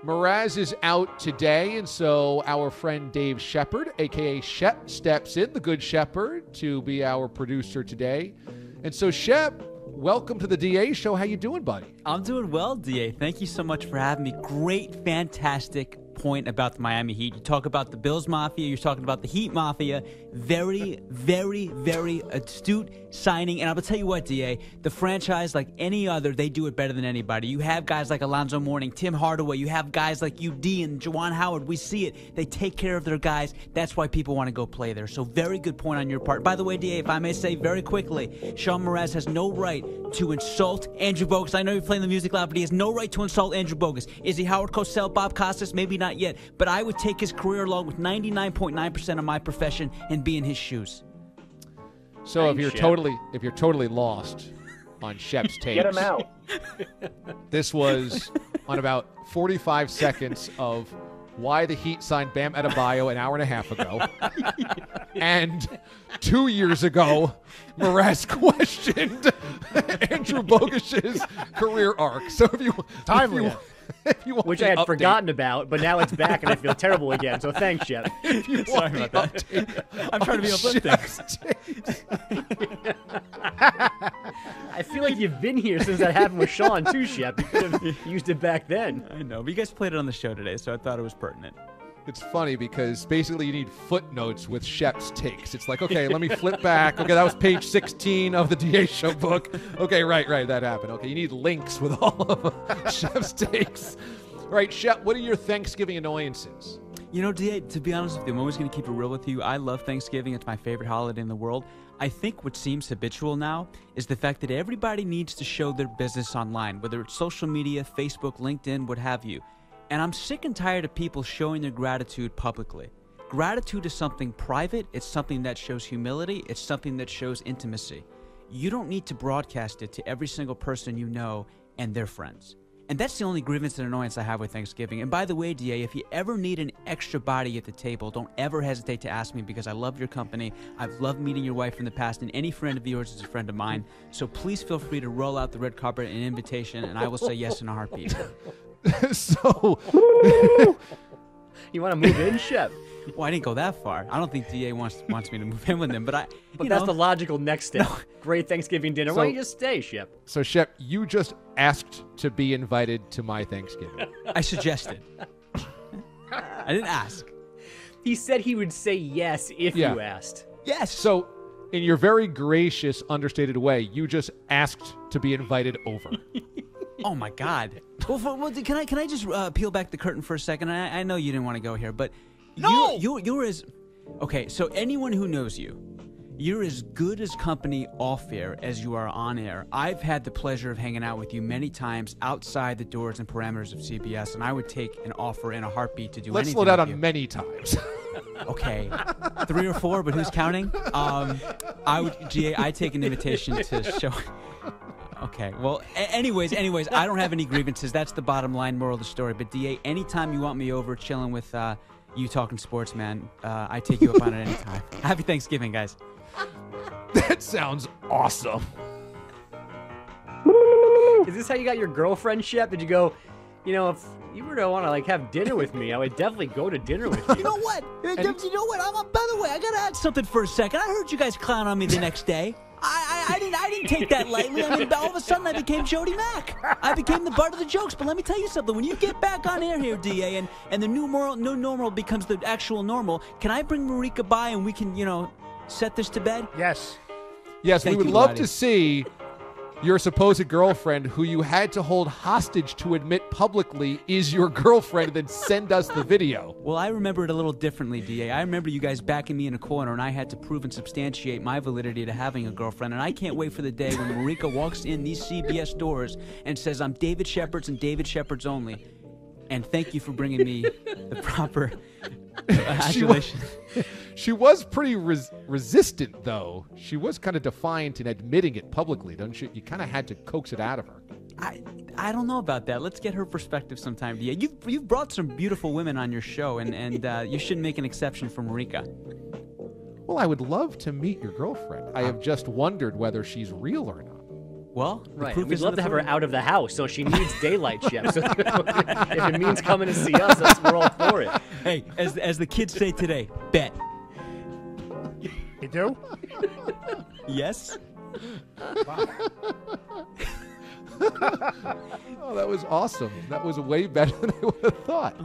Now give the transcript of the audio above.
Mraz is out today, and so our friend Dave Shepard, a.k.a. Shep, steps in, the Good Shepherd, to be our producer today. And so, Shep, welcome to the D.A. Show. How you doing, buddy? I'm doing well, D.A. Thank you so much for having me. Great, fantastic point about the Miami Heat. You talk about the Bills Mafia. You're talking about the Heat Mafia. Very, very, very astute signing. And I'm going to tell you what, D.A., the franchise, like any other, they do it better than anybody. You have guys like Alonzo Mourning, Tim Hardaway. You have guys like U.D. and Juwan Howard. We see it. They take care of their guys. That's why people want to go play there. So very good point on your part. By the way, D.A., if I may say very quickly, Sean Mraz has no right to insult Andrew Bogus. I know you're playing the music loud, but he has no right to insult Andrew Bogus. Is he Howard Cosell, Bob Costas? Maybe not yet. But I would take his career along with 99.9% of my profession and be in his shoes. So if you're totally lost on Shep's takes, get him out. This was on about 45 seconds of why the Heat signed Bam Adebayo an hour and a half ago. And 2 years ago, Mraz questioned Andrew Bogus's career arc. So if you want which I had forgotten about, but now it's back and I feel terrible again. So thanks, Shep. Sorry about that. I'm trying to be uplifting. I feel like you've been here since that happened with Sean too, Shep. You could have used it back then. I know, but you guys played it on the show today, so I thought it was pertinent. It's funny because basically you need footnotes with Shep's takes. It's like, okay, let me flip back. Okay, that was page 16 of the DA show book. Okay, right, that happened. Okay, you need links with all of Shep's takes. All right, Shep, what are your Thanksgiving annoyances? You know, DA, to be honest with you, I'm always going to keep it real with you. I love Thanksgiving. It's my favorite holiday in the world. I think what seems habitual now is the fact that everybody needs to show their business online, whether it's social media, Facebook, LinkedIn, what have you. And I'm sick and tired of people showing their gratitude publicly. Gratitude is something private. It's something that shows humility. It's something that shows intimacy. You don't need to broadcast it to every single person you know and their friends. And that's the only grievance and annoyance I have with Thanksgiving. And by the way, DA, if you ever need an extra body at the table, don't ever hesitate to ask me because I love your company. I've loved meeting your wife in the past, and any friend of yours is a friend of mine. So please feel free to roll out the red carpet and invitation, and I will say yes in a heartbeat. So you want to move in, Shep? Well, I didn't go that far. I don't think DA wants me to move in with him, but that's the logical next step. No. Great Thanksgiving dinner. Why don't you just stay, Shep? So, Shep, you just asked to be invited to my Thanksgiving. I suggested. I didn't ask. He said he would say yes if you asked. Yes. So, in your very gracious, understated way, you just asked to be invited over. Oh my God! Well, can I just peel back the curtain for a second? I know you didn't want to go here, but no, you're as okay. So anyone who knows you, you're as good as company off air as you are on air. I've had the pleasure of hanging out with you many times outside the doors and parameters of CBS, and I would take an offer in a heartbeat to do anything. Let's slow down on many times. Okay, 3 or 4, but who's counting? I take an invitation to show. Okay, well, anyways, I don't have any grievances. That's the bottom line moral of the story. But, DA, anytime you want me over chilling with you talking sports, man, I take you up on it anytime. Happy Thanksgiving, guys. That sounds awesome. Is this how you got your girlfriend, Shep? Did you go, if you were to want to, have dinner with me, I would definitely go to dinner with you. You know what? By the way, I got to add something for a second. I heard you guys clown on me the next day. I didn't take that lightly. I mean, all of a sudden I became Jody Mack. I became the butt of the jokes. But let me tell you something. When you get back on air here, DA, and the new normal becomes the actual normal, can I bring Marika by and we can, set this to bed? Yes. Yes, we would love to see your supposed girlfriend, who you had to hold hostage to admit publicly is your girlfriend, and then send us the video. Well, I remember it a little differently, DA. I remember you guys backing me in a corner, and I had to prove and substantiate my validity to having a girlfriend, and I can't wait for the day when Marika walks in these CBS doors and says, I'm David Shepard's and David Shepard's only. And thank you for bringing me the proper adulation. She was pretty resistant, though. She was kind of defiant in admitting it publicly, don't you? You kind of had to coax it out of her. I don't know about that. Let's get her perspective sometime. Yeah, you've brought some beautiful women on your show, and you shouldn't make an exception for Marika. Well, I would love to meet your girlfriend. I have just wondered whether she's real or not. Well, the Right. proof We'd is in love the to have her pudding. out of the house, so she needs daylight, Shep. So if it means coming to see us, we're all for it. Hey, as the kids say today, bet. You do? Yes? Oh, that was awesome. That was way better than I would have thought.